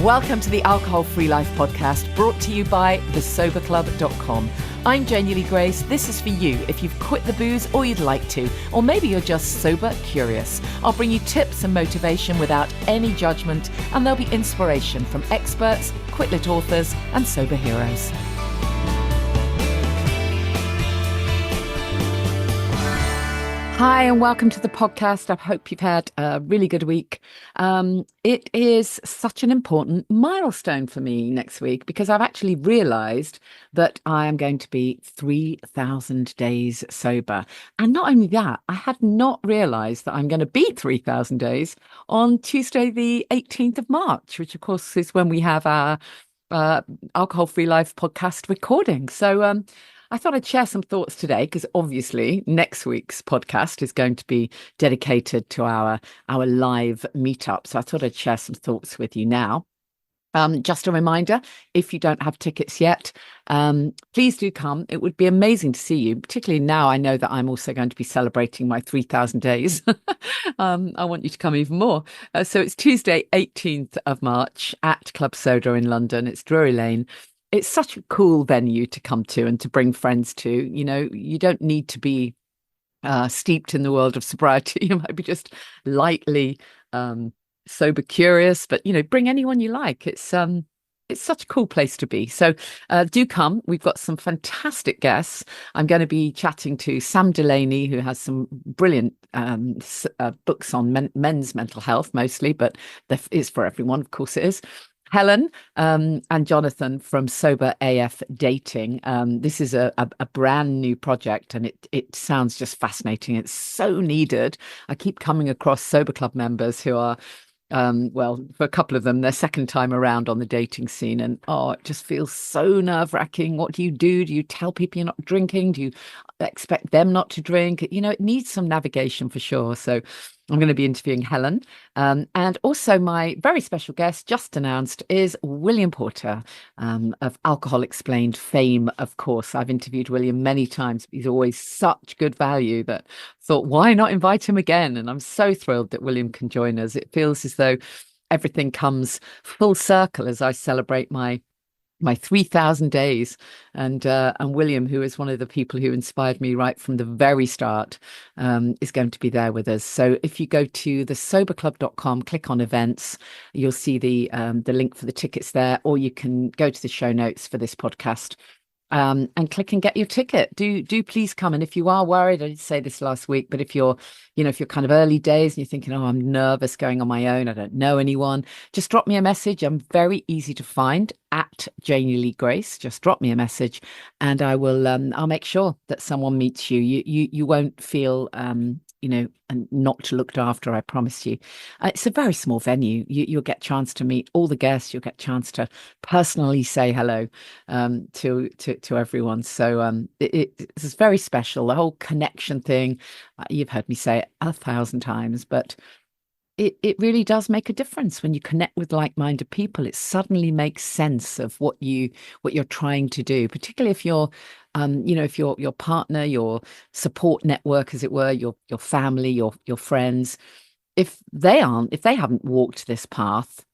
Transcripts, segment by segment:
Welcome to the Alcohol Free Life podcast, brought to you by thesoberclub.com. I'm Janey Grace. This is for you if you've quit the booze or you'd like to, or maybe you're just sober curious. I'll bring you tips and motivation without any judgment, and there'll be inspiration from experts, quit-lit authors, and sober heroes. Hi, and welcome to the podcast. I hope you've had a really good week. It is such an important milestone for me next week because I've actually realised that I am going to be 3,000 days sober. And not only that, I had not realised that I'm going to be 3,000 days on Tuesday, the 18th of March, which of course is when we have our Alcohol Free Life podcast recording. So I thought I'd share some thoughts today because obviously next week's podcast is going to be dedicated to our live meetup. So I thought I'd share some thoughts with you now. Just a reminder, if you don't have tickets yet, please do come. It would be amazing to see you, particularly now I know that I'm also going to be celebrating my 3,000 days. I want you to come even more. So it's Tuesday, 18th of March at Club Soda in London. It's Drury Lane. It's such a cool venue to come to and to bring friends to. You know, you don't need to be steeped in the world of sobriety. You might be just lightly sober curious, but, you know, bring anyone you like. It's such a cool place to be. So do come. We've got some fantastic guests. I'm going to be chatting to Sam Delaney, who has some brilliant books on men's mental health mostly, but it's for everyone. Of course it is. Helen and Jonathan from Sober AF Dating. This is a brand new project and it sounds just fascinating. It's so needed. I keep coming across Sober Club members who are, well, for a couple of them, their second time around on the dating scene. And it just feels so nerve-wracking. What do you do? Do you tell people you're not drinking? Do you expect them not to drink? You know, it needs some navigation for sure. So I'm going to be interviewing Helen. And also my very special guest, just announced, is William Porter of Alcohol Explained fame, of course. I've interviewed William many times. He's always such good value that I thought, why not invite him again? And I'm so thrilled that William can join us. It feels as though everything comes full circle as I celebrate my 3,000 days. And William, who is one of the people who inspired me right from the very start, is going to be there with us. So if you go to thesoberclub.com, click on events, you'll see the link for the tickets there, or you can go to the show notes for this podcast and click and get your ticket. Do please come. And if you are worried, I did say this last week, but if you're kind of early days and you're thinking, I'm nervous going on my own, I don't know anyone, just drop me a message. I'm very easy to find at Janey Lee Grace. Just drop me a message and I will I'll make sure that someone meets you. You won't feel and not looked after, I promise you. It's a very small venue. You'll get a chance to meet all the guests. You'll get a chance to personally say hello to everyone. So it's very special. The whole connection thing, you've heard me say it 1,000 times, but it really does make a difference when you connect with like-minded people. It suddenly makes sense of what you're trying to do, particularly if you're if your partner, your support network, as it were, your family, your friends, if they haven't walked this path,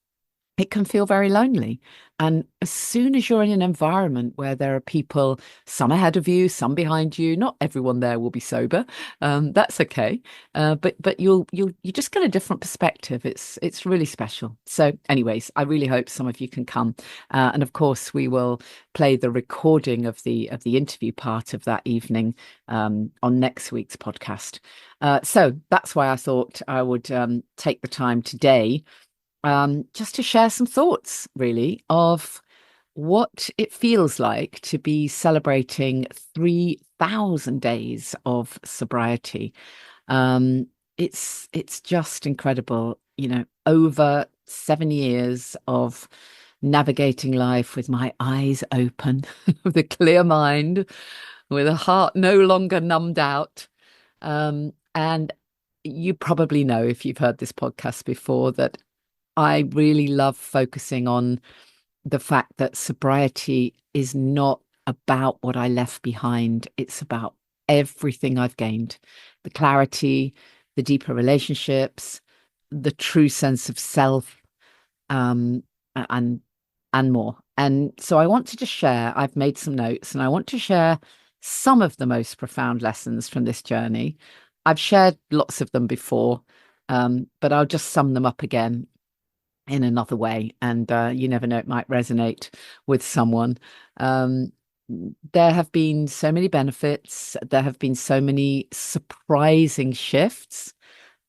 it can feel very lonely. And as soon as you're in an environment where there are people, some ahead of you, some behind you, not everyone there will be sober. That's okay. But you just get a different perspective. It's really special. So anyways, I really hope some of you can come. And of course, we will play the recording of the interview part of that evening on next week's podcast. So that's why I thought I would take the time today just to share some thoughts, really, of what it feels like to be celebrating 3,000 days of sobriety. It's just incredible, over 7 years of navigating life with my eyes open, with a clear mind, with a heart no longer numbed out. And you probably know, if you've heard this podcast before, that I really love focusing on the fact that sobriety is not about what I left behind. It's about everything I've gained, the clarity, the deeper relationships, the true sense of self, and more. And so I want to just share, I've made some notes and I want to share some of the most profound lessons from this journey. I've shared lots of them before, but I'll just sum them up again in another way. And you never know, it might resonate with someone. Um, there have been so many benefits, there have been so many surprising shifts,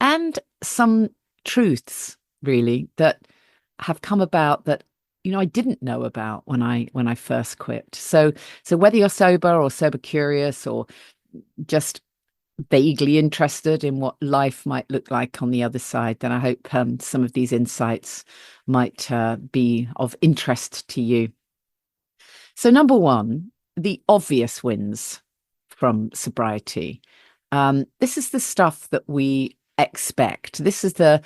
and some truths really that have come about that I didn't know about when I first quit. So whether you're sober or sober curious or just vaguely interested in what life might look like on the other side, then I hope some of these insights might be of interest to you. So, number one, the obvious wins from sobriety. This is the stuff that we expect. This is the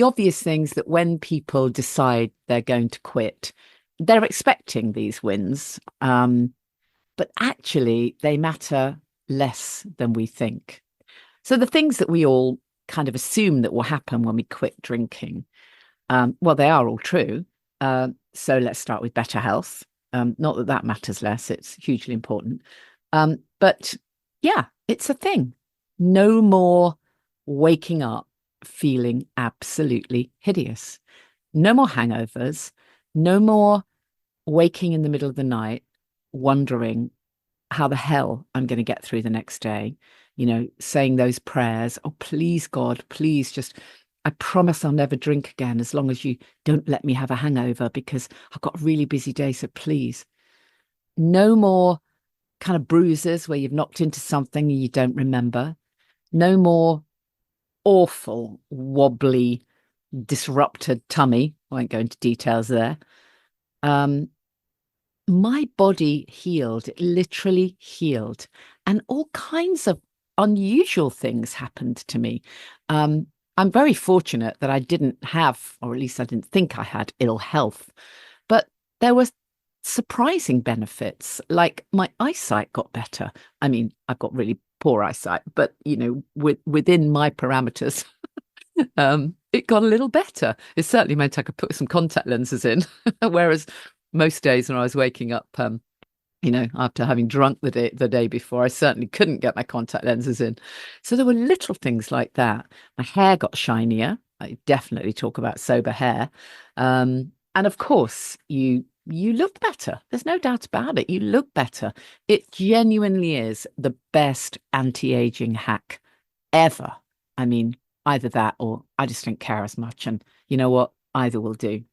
obvious things that when people decide they're going to quit, they're expecting these wins, but actually they matter less than we think. So the things that we all kind of assume that will happen when we quit drinking, well, they are all true. So let's start with better health. Not that that matters less, it's hugely important. But yeah, it's a thing. No more waking up feeling absolutely hideous. No more hangovers. No more waking in the middle of the night wondering how the hell I'm going to get through the next day. Saying those prayers, oh, please, God, please just, I promise I'll never drink again as long as you don't let me have a hangover because I've got a really busy day. So please, no more kind of bruises where you've knocked into something and you don't remember. No more awful, wobbly, disrupted tummy. I won't go into details there. My body healed, it literally healed. And all kinds of unusual things happened to me. I'm very fortunate that I didn't have, or at least I didn't think I had ill health, but there were surprising benefits, like my eyesight got better. I mean, I've got really poor eyesight, but within my parameters, it got a little better. It certainly meant I could put some contact lenses in, whereas most days when I was waking up, after having drunk the day before, I certainly couldn't get my contact lenses in. So there were little things like that. My hair got shinier. I definitely talk about sober hair. And of course, you look better. There's no doubt about it. You look better. It genuinely is the best anti-aging hack ever. I mean, either that or I just don't care as much. And you know what? Either will do.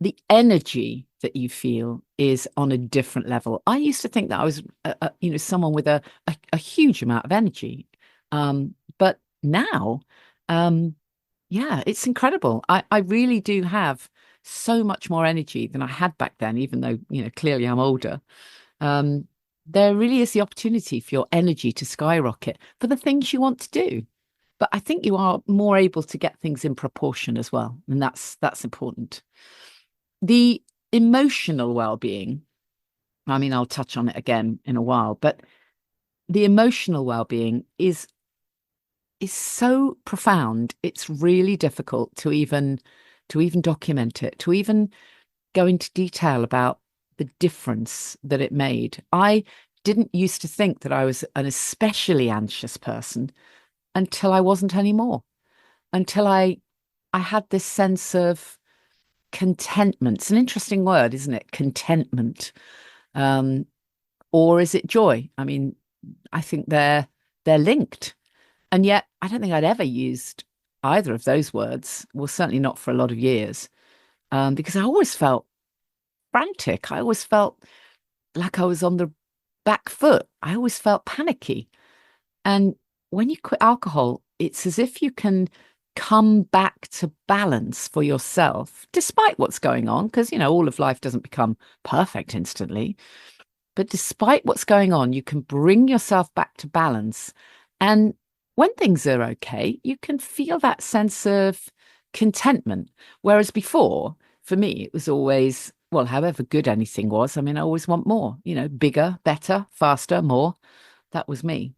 The energy that you feel is on a different level. I used to think that I was, someone with a huge amount of energy. But now, yeah, it's incredible. I really do have so much more energy than I had back then, even though, clearly I'm older. There really is the opportunity for your energy to skyrocket for the things you want to do. But I think you are more able to get things in proportion as well. And that's important. The emotional well-being, I mean, I'll touch on it again in a while, but the emotional well-being is so profound. It's really difficult to even document it, to even go into detail about the difference that it made. I didn't used to think that I was an especially anxious person until I wasn't anymore, until I had this sense of contentment. It's an interesting word, isn't it? Contentment. Um, or is it joy? I mean, I think they're linked. And yet I don't think I'd ever used either of those words. Well, certainly not for a lot of years. Because I always felt frantic. I always felt like I was on the back foot. I always felt panicky. And when you quit alcohol, it's as if you can come back to balance for yourself, despite what's going on, because, all of life doesn't become perfect instantly. But despite what's going on, you can bring yourself back to balance. And when things are okay, you can feel that sense of contentment. Whereas before, for me, it was always, well, however good anything was, I mean, I always want more, bigger, better, faster, more. That was me.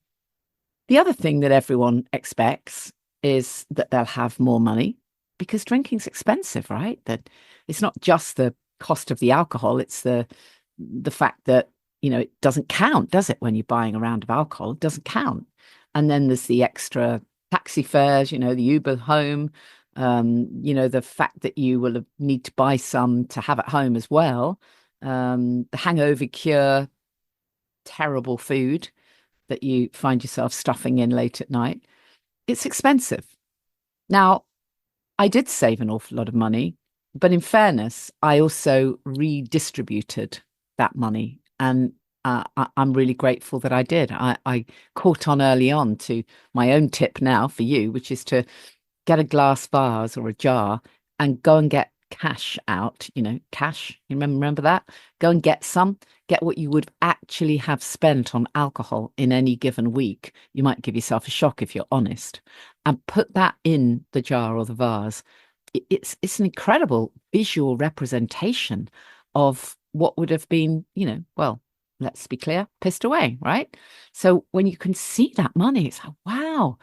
The other thing that everyone expects is that they'll have more money. because drinking's expensive, right? That it's not just the cost of the alcohol, it's the fact that, it doesn't count, does it? When you're buying a round of alcohol, it doesn't count. And then there's the extra taxi fares, the Uber home, the fact that you will need to buy some to have at home as well. The hangover cure, terrible food that you find yourself stuffing in late at night. It's expensive. Now, I did save an awful lot of money, but in fairness, I also redistributed that money. And I'm really grateful that I did. I caught on early on to my own tip now for you, which is to get a glass vase or a jar and go and get cash out, cash. You remember that? Go and get what you would actually have spent on alcohol in any given week. You might give yourself a shock if you're honest, and put that in the jar or the vase. It's an incredible visual representation of what would have been, well, let's be clear, pissed away, right? So when you can see that money, it's like, wow.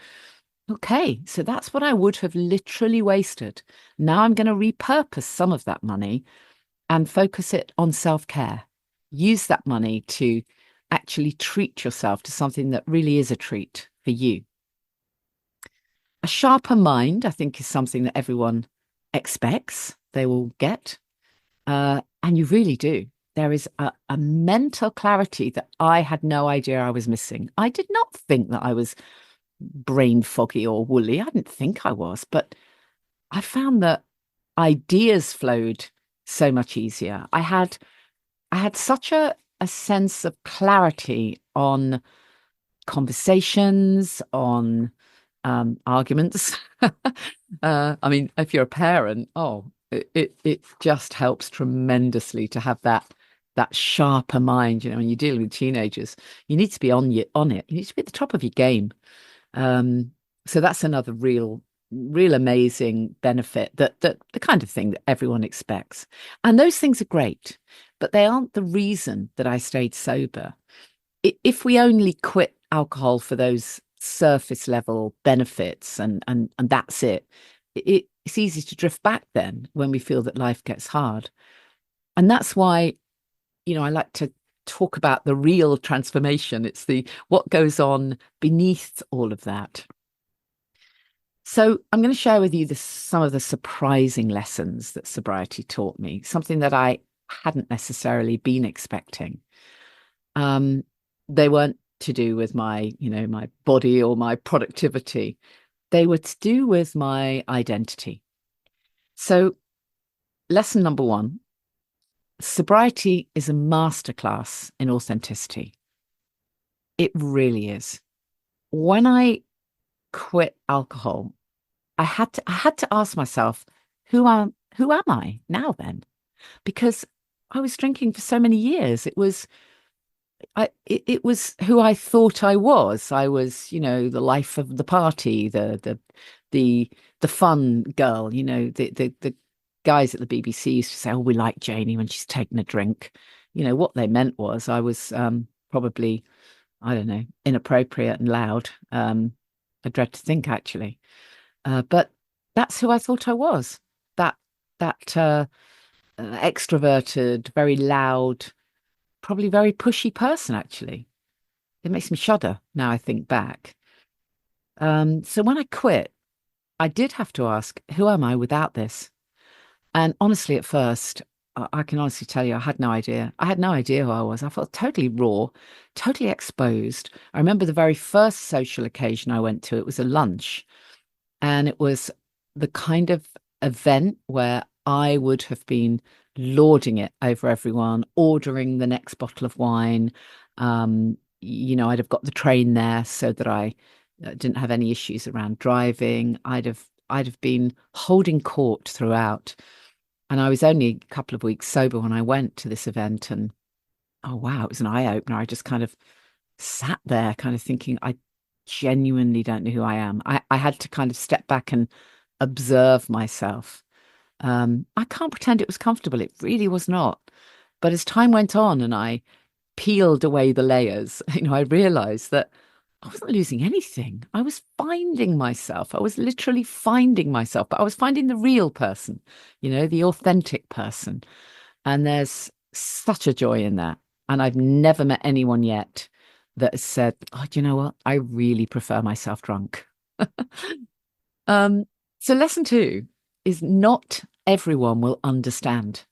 Okay, so that's what I would have literally wasted. Now I'm going to repurpose some of that money and focus it on self-care. Use that money to actually treat yourself to something that really is a treat for you. A sharper mind, I think, is something that everyone expects they will get. And you really do. There is a mental clarity that I had no idea I was missing. I did not think that I was brain foggy or woolly. I didn't think I was, but I found that ideas flowed so much easier. I had such a sense of clarity on conversations, on arguments. I mean, if you're a parent, it just helps tremendously to have that sharper mind. When you're dealing with teenagers, you need to be on it. You need to be at the top of your game. So that's another real amazing benefit, that the kind of thing that everyone expects. And those things are great, but they aren't the reason that I stayed sober. If we only quit alcohol for those surface level benefits and that's it's easy to drift back then when we feel that life gets hard. And that's why, I like to talk about the real transformation. It's what goes on beneath all of that. So I'm going to share with you some of the surprising lessons that sobriety taught me, something that I hadn't necessarily been expecting. They weren't to do with my body or my productivity. They were to do with my identity. So lesson number one, sobriety is a masterclass in authenticity. It really is. When I quit alcohol, I had to ask myself, who am I now then? Because I was drinking for so many years. It was who I thought I was. I was, the life of the party, the fun girl. The guys at the BBC used to say, "Oh, we like Janey when she's taking a drink." What they meant was I was probably, I don't know, inappropriate and loud. I dread to think, actually, but that's who I thought I was. That extroverted, very loud, probably very pushy person, actually. It makes me shudder now I think back. So when I quit, I did have to ask, who am I without this? And honestly, at first, I can honestly tell you, I had no idea. I had no idea who I was. I felt totally raw, totally exposed. I remember the very first social occasion I went to, it was a lunch. And it was the kind of event where I would have been lording it over everyone, ordering the next bottle of wine. I'd have got the train there so that I didn't have any issues around driving. I'd have been holding court throughout. And I was only a couple of weeks sober when I went to this event. And oh, wow, it was an eye opener. I just kind of sat there kind of thinking, I genuinely don't know who I am. I had to kind of step back and observe myself. I can't pretend it was comfortable. It really was not. But as time went on and I peeled away the layers, I realized that I wasn't losing anything. I was finding myself. I was literally finding myself, but I was finding the real person, the authentic person. And there's such a joy in that. And I've never met anyone yet that has said, oh, do you know what? I really prefer myself drunk. Um, so lesson two is not everyone will understand,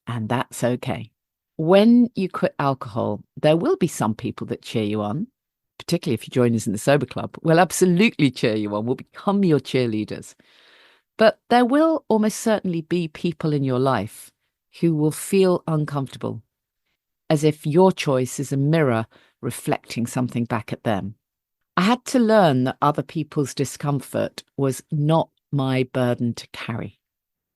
and that's okay. When you quit alcohol, there will be some people that cheer you on, particularly if you join us in the sober club. Will absolutely cheer you on, will become your cheerleaders. But there will almost certainly be people in your life who will feel uncomfortable, as if your choice is a mirror reflecting something back at them. I had to learn that other people's discomfort was not my burden to carry.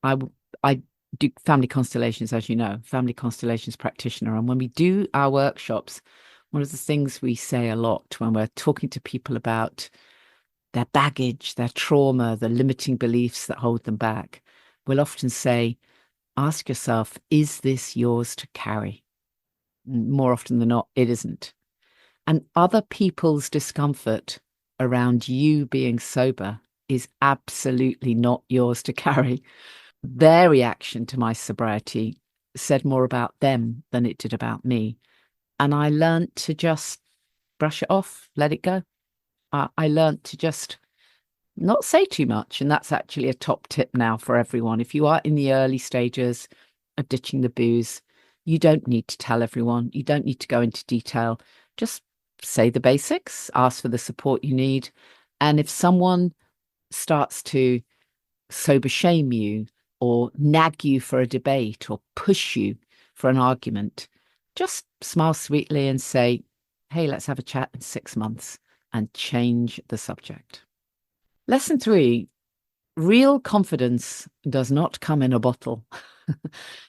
I, I do family constellations, as you know, family constellations practitioner. And when we do our workshops, one of the things we say a lot when we're talking to people about their baggage, their trauma, the limiting beliefs that hold them back, we'll often say, ask yourself, is this yours to carry? More often than not, it isn't. And other people's discomfort around you being sober is absolutely not yours to carry. Their reaction to my sobriety said more about them than it did about me. And I learned to just brush it off, let it go. I learned to just not say too much. And that's actually a top tip now for everyone. If you are in the early stages of ditching the booze, you don't need to tell everyone. You don't need to go into detail. Just say the basics, ask for the support you need. And if someone starts to sober shame you or nag you for a debate or push you for an argument, just smile sweetly and say, hey, let's have a chat in 6 months and change the subject. Lesson three, real confidence does not come in a bottle.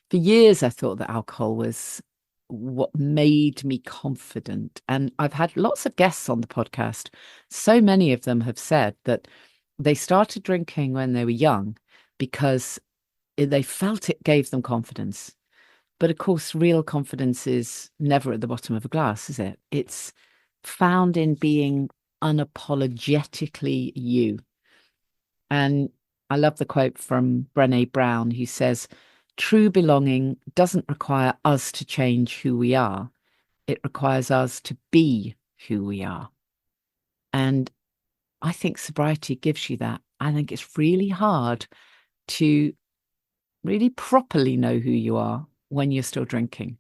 For years, I thought that alcohol was what made me confident. And I've had lots of guests on the podcast. So many of them have said that they started drinking when they were young because they felt it gave them confidence. But of course, real confidence is never at the bottom of a glass, is it? It's found in being unapologetically you. And I love the quote from Brené Brown, who says, true belonging doesn't require us to change who we are. It requires us to be who we are. And I think sobriety gives you that. I think it's really hard to really properly know who you are when you're still drinking.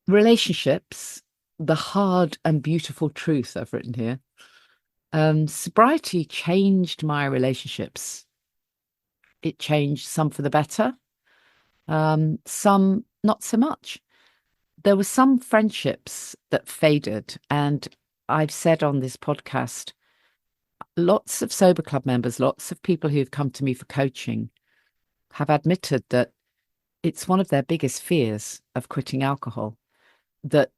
Relationships, the hard and beautiful truth I've written here. Sobriety changed my relationships. It changed some for the better, some not so much. There were some friendships that faded, and I've said on this podcast, lots of sober club members, lots of people who've come to me for coaching have admitted that it's one of their biggest fears of quitting alcohol, that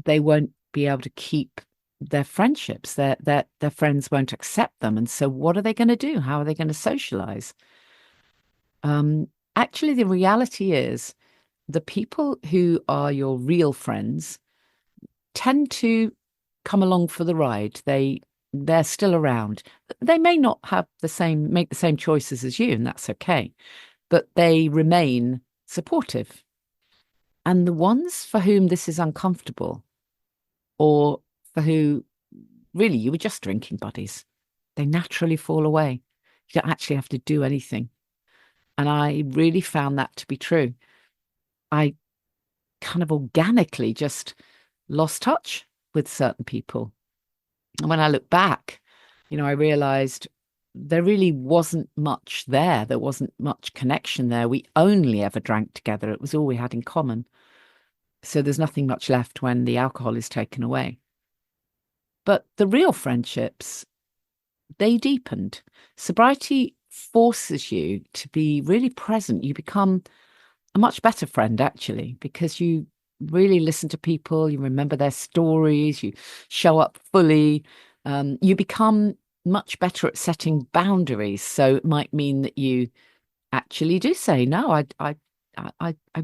they won't be able to keep their friendships, their friends won't accept them. And so what are they going to do? How are they going to socialize? Actually, the reality is the people who are your real friends tend to come along for the ride. They're still around. They may not make the same choices as you, and that's okay, but they remain supportive. And the ones for whom this is uncomfortable, or for who really you were just drinking buddies, they naturally fall away. You don't actually have to do anything. And I really found that to be true. I kind of organically just lost touch with certain people. And when I look back, I realized there really wasn't much there. There wasn't much connection there. We only ever drank together. It was all we had in common. So there's nothing much left when the alcohol is taken away. But the real friendships, they deepened. Sobriety forces you to be really present. You become a much better friend, actually, because you really listen to people, you remember their stories, you show up fully. You become much better at setting boundaries. So it might mean that you actually do say, no, I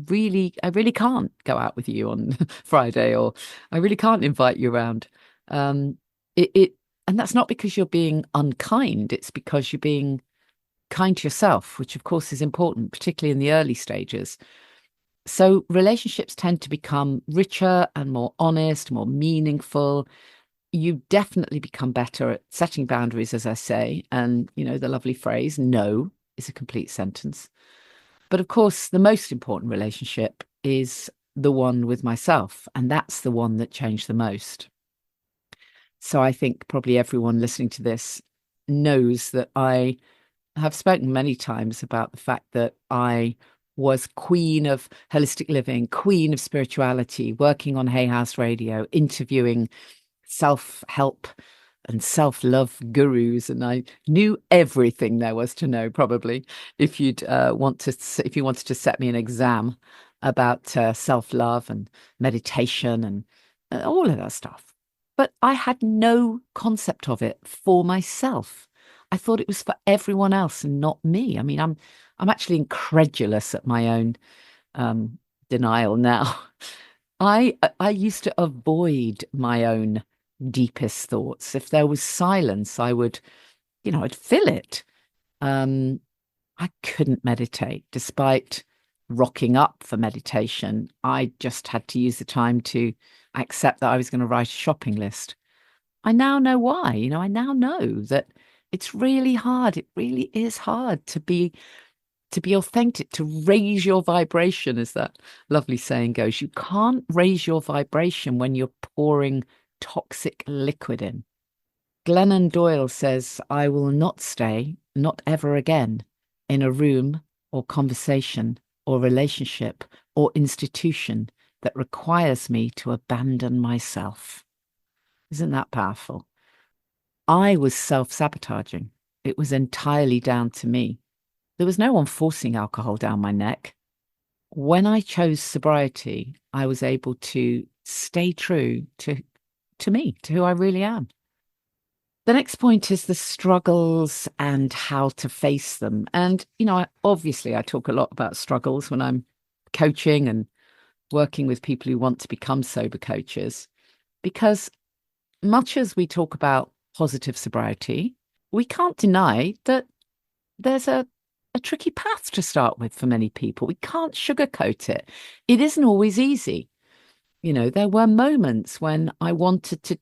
really can't go out with you on Friday, or I really can't invite you around. It and that's not because you're being unkind, it's because you're being kind to yourself, which of course is important, particularly in the early stages. So relationships tend to become richer and more honest, more meaningful. You definitely become better at setting boundaries, as I say. And, the lovely phrase, no is a complete sentence. But of course, the most important relationship is the one with myself. And that's the one that changed the most. So I think probably everyone listening to this knows that I have spoken many times about the fact that I was queen of holistic living, queen of spirituality, working on Hay House Radio, interviewing self-help and self-love gurus, and I knew everything there was to know. Probably, if you wanted to set me an exam about self-love and meditation and all of that stuff, but I had no concept of it for myself. I thought it was for everyone else and not me. I mean, I'm actually incredulous at my own denial now. I used to avoid my own deepest thoughts. If there was silence, I'd fill it. Um, I couldn't meditate despite rocking up for meditation. I just had to use the time to accept that I was going to write a shopping list. I now know why. I now know that it's really hard. It really is hard to be authentic, to raise your vibration, as that lovely saying goes. You can't raise your vibration when you're pouring toxic liquid in. Glennon Doyle says, I will not stay, not ever again, in a room or conversation or relationship or institution that requires me to abandon myself. Isn't that powerful? I was self-sabotaging. It was entirely down to me. There was no one forcing alcohol down my neck. When I chose sobriety, I was able to stay true to me, to who I really am. The next point is the struggles and how to face them. And, obviously I talk a lot about struggles when I'm coaching and working with people who want to become sober coaches, because much as we talk about positive sobriety, we can't deny that there's a tricky path to start with for many people. We can't sugarcoat it. It isn't always easy. There were moments when I wanted to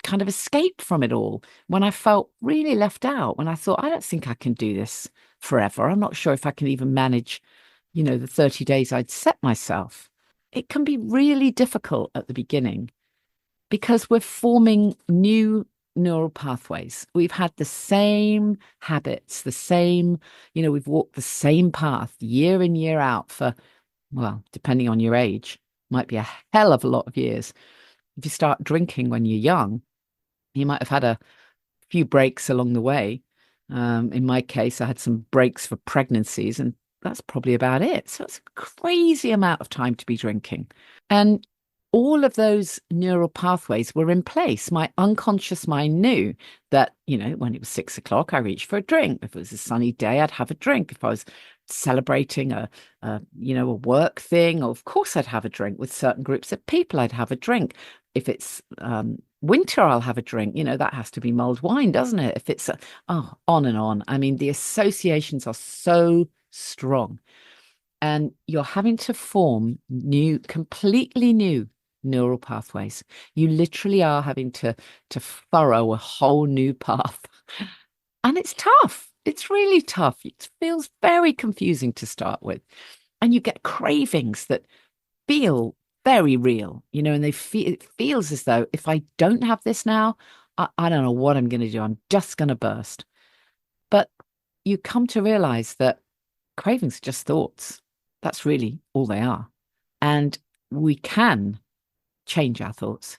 kind of escape from it all, when I felt really left out, when I thought, I don't think I can do this forever. I'm not sure if I can even manage, the 30 days I'd set myself. It can be really difficult at the beginning because we're forming new neural pathways. We've had the same habits, we've walked the same path year in, year out for, well, depending on your age, might be a hell of a lot of years. If you start drinking when you're young, you might have had a few breaks along the way. In my case, I had some breaks for pregnancies, and that's probably about it. So it's a crazy amount of time to be drinking. And all of those neural pathways were in place. My unconscious mind knew that, when it was 6 o'clock, I reached for a drink. If it was a sunny day, I'd have a drink. If I was celebrating a work thing, of course I'd have a drink. With certain groups of people, I'd have a drink. If it's winter, I'll have a drink. That has to be mulled wine, doesn't it? If it's on and on. I mean, the associations are so strong, and you're having to form completely new neural pathways. You literally are having to furrow a whole new path. And it's tough. It's really tough. It feels very confusing to start with. And you get cravings that feel very real, and it feels as though if I don't have this now, I don't know what I'm going to do. I'm just going to burst. But you come to realize that cravings are just thoughts. That's really all they are. And we can change our thoughts.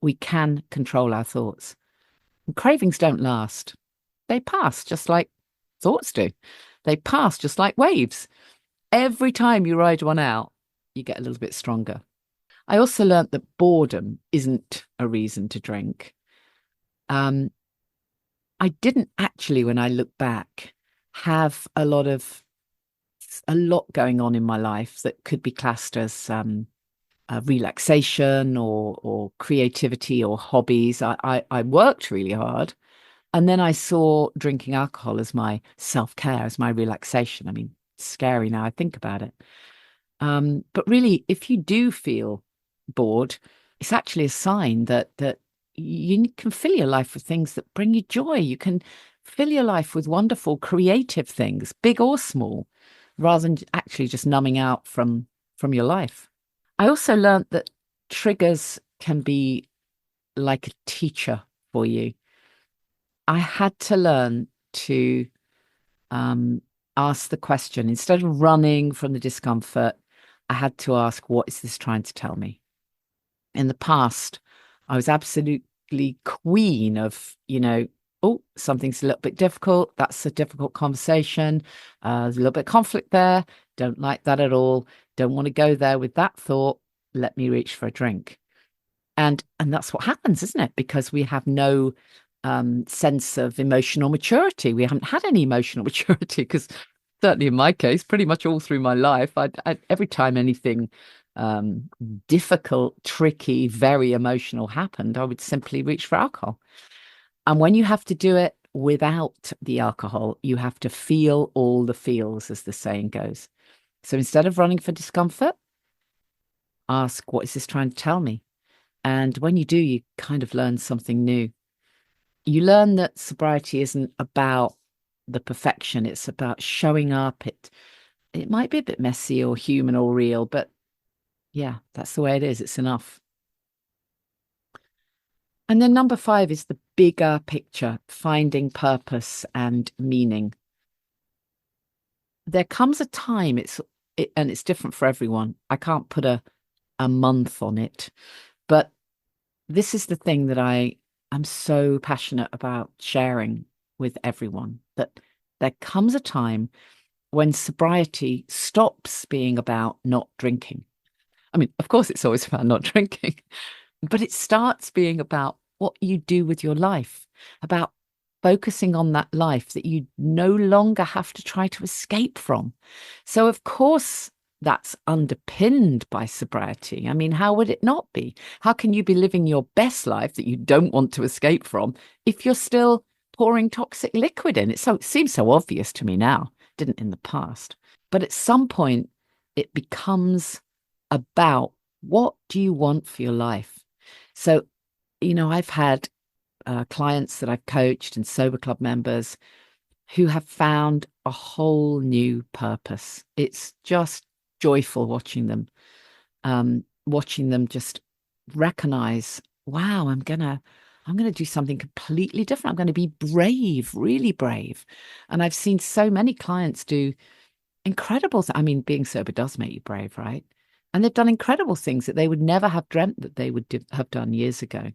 We can control our thoughts. And cravings don't last. They pass just like thoughts do. They pass just like waves. Every time you ride one out, you get a little bit stronger. I also learnt that boredom isn't a reason to drink. I didn't actually, when I look back, have a lot going on in my life that could be classed as relaxation or creativity or hobbies. I worked really hard. And then I saw drinking alcohol as my self-care, as my relaxation. I mean, it's scary now I think about it. But really, if you do feel bored, it's actually a sign that you can fill your life with things that bring you joy. You can fill your life with wonderful creative things, big or small, rather than actually just numbing out from your life. I also learned that triggers can be like a teacher for you. I had to learn to um, ask the question instead of running from the discomfort. I had to ask, what is this trying to tell me? In the past, I was absolutely queen of, oh, something's a little bit difficult. That's a difficult conversation. There's a little bit of conflict there. Don't like that at all. Don't want to go there with that thought. Let me reach for a drink. And that's what happens, isn't it? Because we have no sense of emotional maturity. We haven't had any emotional maturity because certainly in my case, pretty much all through my life, every time anything um, difficult, tricky, very emotional happened, I would simply reach for alcohol. And when you have to do it without the alcohol, you have to feel all the feels, as the saying goes. So instead of running for discomfort, ask, what is this trying to tell me? And when you do, you kind of learn something new. You learn that sobriety isn't about the perfection, it's about showing up. It might be a bit messy or human or real, but yeah, that's the way it is. It's enough. And then number 5 is the bigger picture, finding purpose and meaning. There comes a time and it's different for everyone. I can't put a month on it, but this is the thing that I am so passionate about sharing with everyone, that there comes a time when sobriety stops being about not drinking. I mean, of course, it's always about not drinking, but it starts being about what you do with your life, about focusing on that life that you no longer have to try to escape from. So, of course, that's underpinned by sobriety. I mean, how would it not be? How can you be living your best life that you don't want to escape from if you're still pouring toxic liquid in? It seems so obvious to me now, didn't in the past. But at some point, it becomes about, what do you want for your life? So, I've had clients that I've coached and sober club members who have found a whole new purpose. It's just joyful watching them just recognize, wow, I'm gonna do something completely different. I'm going to be brave, really brave. And I've seen so many clients do incredible. I mean, being sober does make you brave, right? And they've done incredible things that they would never have dreamt that they would have done years ago.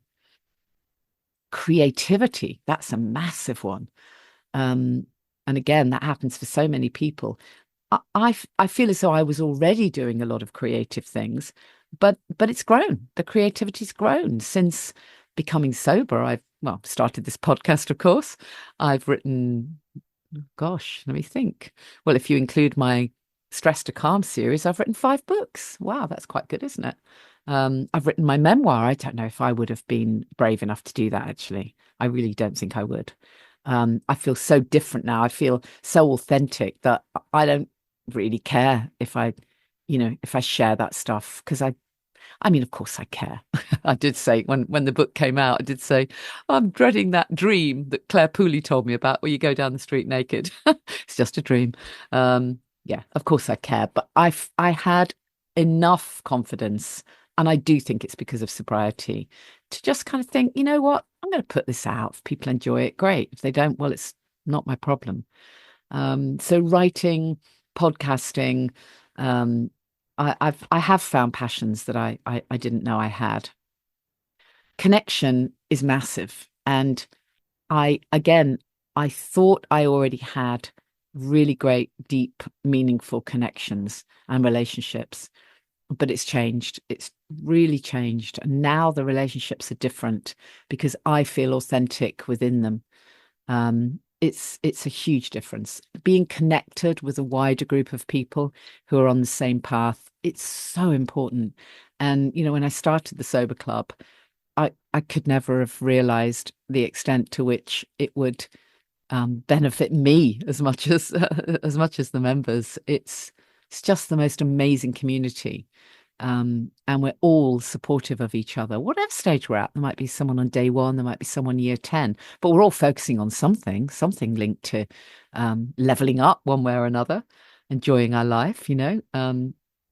Creativity, that's a massive one. Um, and again, that happens for so many people. I feel as though I was already doing a lot of creative things, but it's grown. The creativity's grown since becoming sober. I've started this podcast, of course. I've written, gosh, let me think. Well, if you include my Stress to Calm series, I've written 5 books. Wow, that's quite good, isn't it? I've written my memoir. I don't know if I would have been brave enough to do that, actually. I really don't think I would. I feel so different now. I feel so authentic that I don't really care if I share that stuff, because I mean, of course I care. I did say when the book came out, I did say, I'm dreading that dream that Claire Pooley told me about where you go down the street naked. It's just a dream. Yeah, of course I care, but I had enough confidence, and I do think it's because of sobriety, to just kind of think, you know what, I'm going to put this out. If people enjoy it, great. If they don't, well, it's not my problem. So writing, podcasting, um, I have found passions that I didn't know I had. Connection is massive, and I thought I already had really great, deep, meaningful connections and relationships, but it's changed. It's really changed, and now the relationships are different because I feel authentic within them. It's a huge difference. Being connected with a wider group of people who are on the same path, it's so important. And, when I started the Sober Club, I could never have realized the extent to which it would benefit me as much as as much as the members. It's just the most amazing community. And we're all supportive of each other, whatever stage we're at. There might be someone on day one, there might be someone year 10, but we're all focusing on something linked to leveling up one way or another, enjoying our life.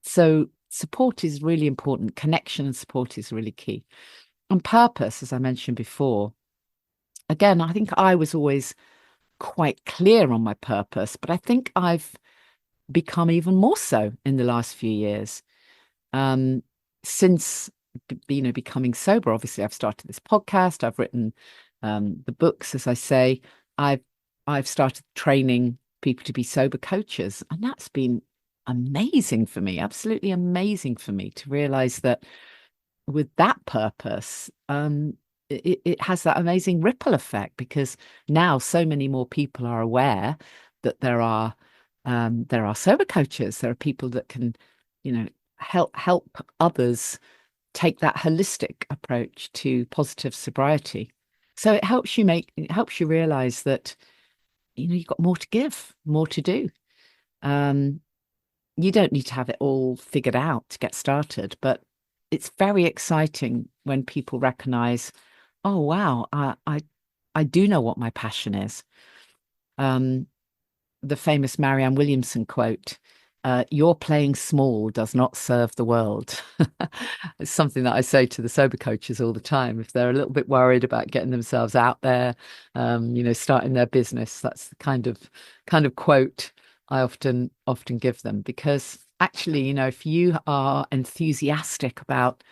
So support is really important. Connection and support is really key. And purpose, as I mentioned before, again, I think I was always quite clear on my purpose, but I think I've become even more so in the last few years. Since becoming sober, obviously I've started this podcast, I've written the books, as I say. I've started training people to be sober coaches, and that's been amazing for me, absolutely amazing for me to realize that with that purpose, it has that amazing ripple effect, because now so many more people are aware that there are sober coaches, there are people that can, help others take that holistic approach to positive sobriety. So it helps you realize that, you've got more to give, more to do. Um, you don't need to have it all figured out to get started, but it's very exciting when people recognize, oh wow, I do know what my passion is. Um, the famous Marianne Williamson quote, your playing small does not serve the world. It's something that I say to the sober coaches all the time. If they're a little bit worried about getting themselves out there, starting their business, that's the kind of quote I often give them, because actually, if you are enthusiastic about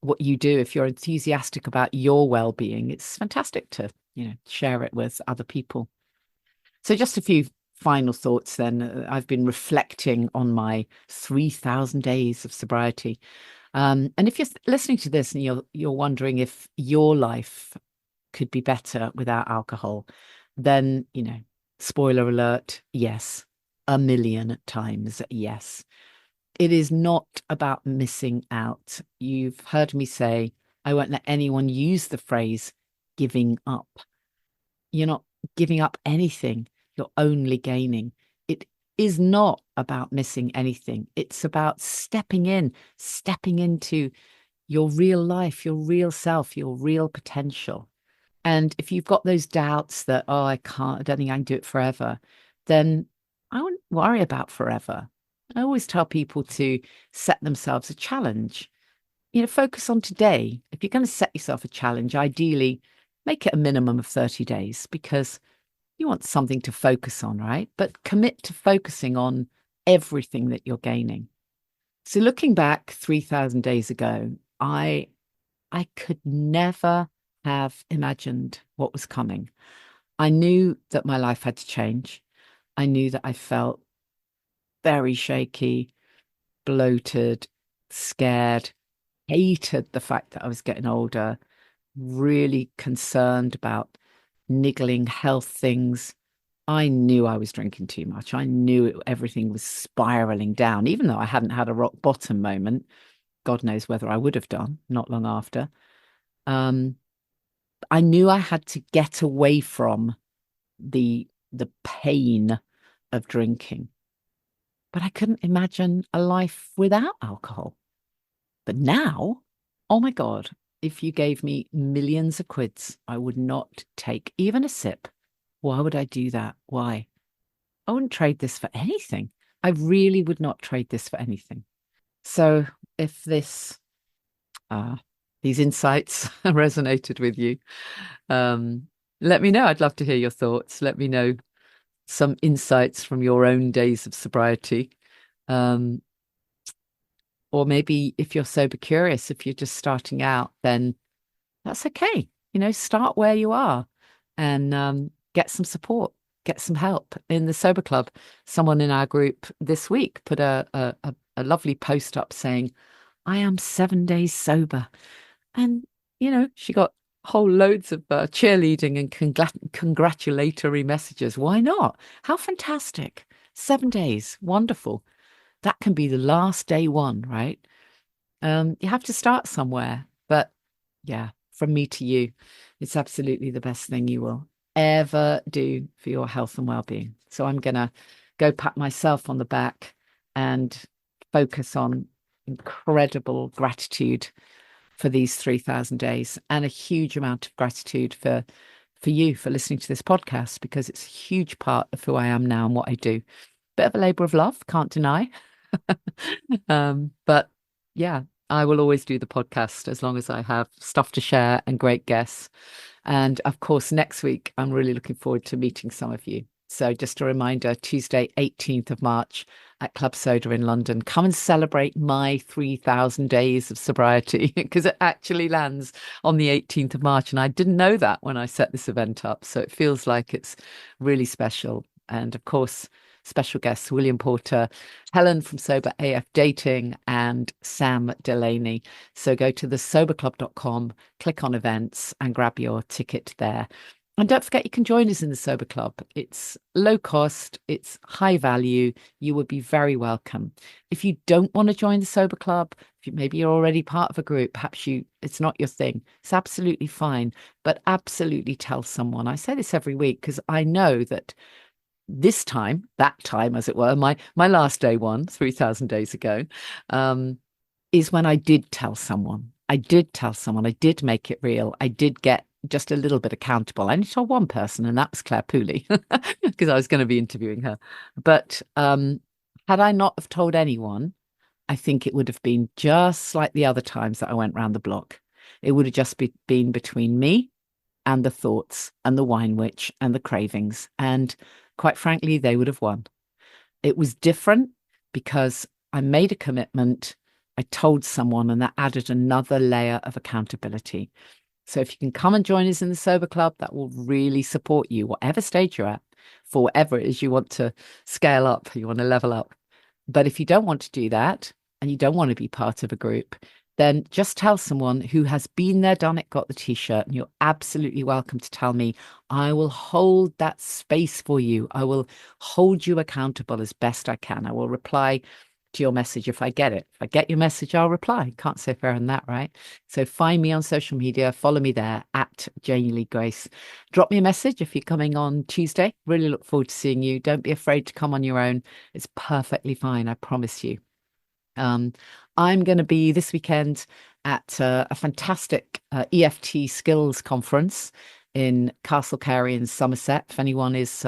what you do, if you're enthusiastic about your well-being, it's fantastic to, share it with other people. So just a few final thoughts then. I've been reflecting on my 3,000 days of sobriety. And if you're listening to this and you're wondering if your life could be better without alcohol, then, spoiler alert, yes. A million times, yes. It is not about missing out. You've heard me say, I won't let anyone use the phrase giving up. You're not giving up anything. You're only gaining. It is not about missing anything. It's about stepping into your real life, your real self, your real potential. And if you've got those doubts that, oh, I don't think I can do it forever, then I wouldn't worry about forever. I always tell people to set themselves a challenge. Focus on today. If you're going to set yourself a challenge, ideally make it a minimum of 30 days, because you want something to focus on, right? But commit to focusing on everything that you're gaining. So looking back 3,000 days ago, I could never have imagined what was coming. I knew that my life had to change. I knew that I felt very shaky, bloated, scared, hated the fact that I was getting older, really concerned about niggling health things. I knew I was drinking too much. I knew everything was spiraling down, even though I hadn't had a rock bottom moment. God knows whether I would have done not long after. I knew I had to get away from the pain of drinking, but I couldn't imagine a life without alcohol. But now, oh my God, if you gave me millions of quids, I would not take even a sip. Why would I do that? Why? I wouldn't trade this for anything. I really would not trade this for anything. So if these insights resonated with you, let me know. I'd love to hear your thoughts. Let me know some insights from your own days of sobriety. Or maybe if you're sober curious, if you're just starting out, then that's okay. Start where you are and get some support, get some help. In the Sober Club, someone in our group this week put a lovely post up saying, I am 7 days sober. And, she got whole loads of cheerleading and congratulatory messages. Why not? How fantastic. 7 days. Wonderful. That can be the last day one, right? You have to start somewhere. But yeah, from me to you, it's absolutely the best thing you will ever do for your health and well-being. So I'm going to go pat myself on the back and focus on incredible gratitude for these 3,000 days, and a huge amount of gratitude for you for listening to this podcast, because it's a huge part of who I am now and what I do. Bit of a labor of love, can't deny. But yeah, I will always do the podcast as long as I have stuff to share and great guests. And of course, next week, I'm really looking forward to meeting some of you. So just a reminder, Tuesday, 18th of March at Club Soda in London. Come and celebrate my 3,000 days of sobriety, because it actually lands on the 18th of March. And I didn't know that when I set this event up. So it feels like it's really special. And of course, special guests, William Porter, Helen from Sober AF Dating, and Sam Delaney. So go to thesoberclub.com, click on events and grab your ticket there. And don't forget, you can join us in the Sober Club. It's low cost, it's high value. You would be very welcome. If you don't want to join the Sober Club, maybe you're already part of a group, perhaps it's not your thing, it's absolutely fine. But absolutely tell someone. I say this every week because I know that this time, that time, as it were, my last day one, 3,000 days ago, is when I did tell someone. I did make it real. I did get just a little bit accountable. I only told one person, and that was Claire Pooley, because I was going to be interviewing her. But had I not have told anyone, I think it would have been just like the other times that I went round the block. It would have just been between me and the thoughts and the wine witch and the cravings. And quite frankly, they would have won. It was different because I made a commitment. I told someone, and that added another layer of accountability. So if you can come and join us in the Sober Club, that will really support you, whatever stage you're at, for whatever it is you want to scale up, you want to level up. But if you don't want to do that, and you don't want to be part of a group, then just tell someone who has been there, done it, got the t-shirt, and you're absolutely welcome to tell me. I will hold that space for you. I will hold you accountable as best I can. I will reply to your message if I get it. If I get your message, I'll reply. Can't say fairer than that, right? So find me on social media, follow me there at Janey Lee Grace. Drop me a message if you're coming on Tuesday. Really look forward to seeing you. Don't be afraid to come on your own. It's perfectly fine, I promise you. I'm going to be this weekend at a fantastic EFT skills conference in Castle Carey in Somerset. If anyone is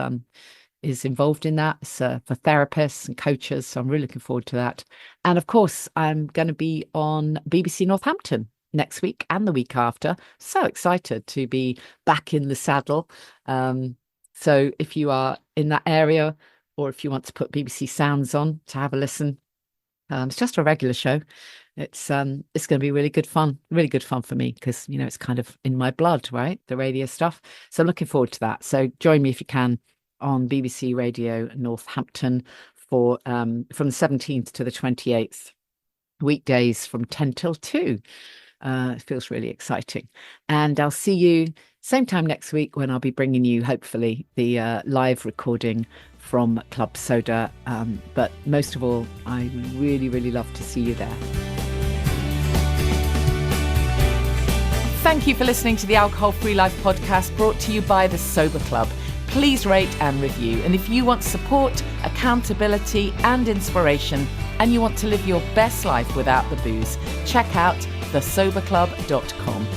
involved in that, it's for therapists and coaches. So I'm really looking forward to that. And of course, I'm going to be on BBC Northampton next week and the week after. So excited to be back in the saddle. So if you are in that area, or if you want to put BBC Sounds on to have a listen, it's just a regular show. It's going to be really good fun for me, because it's kind of in my blood, right? The radio stuff. So I'm looking forward to that. So join me if you can on BBC Radio Northampton for from the 17th to the 28th, weekdays from 10 till 2. It feels really exciting. And I'll see you same time next week, when I'll be bringing you, hopefully, the live recording from Club Soda. But most of all, I really, really love to see you there. Thank you for listening to the Alcohol Free Life podcast, brought to you by the Sober Club. Please rate and review. And if you want support, accountability and inspiration, and you want to live your best life without the booze, check out thesoberclub.com.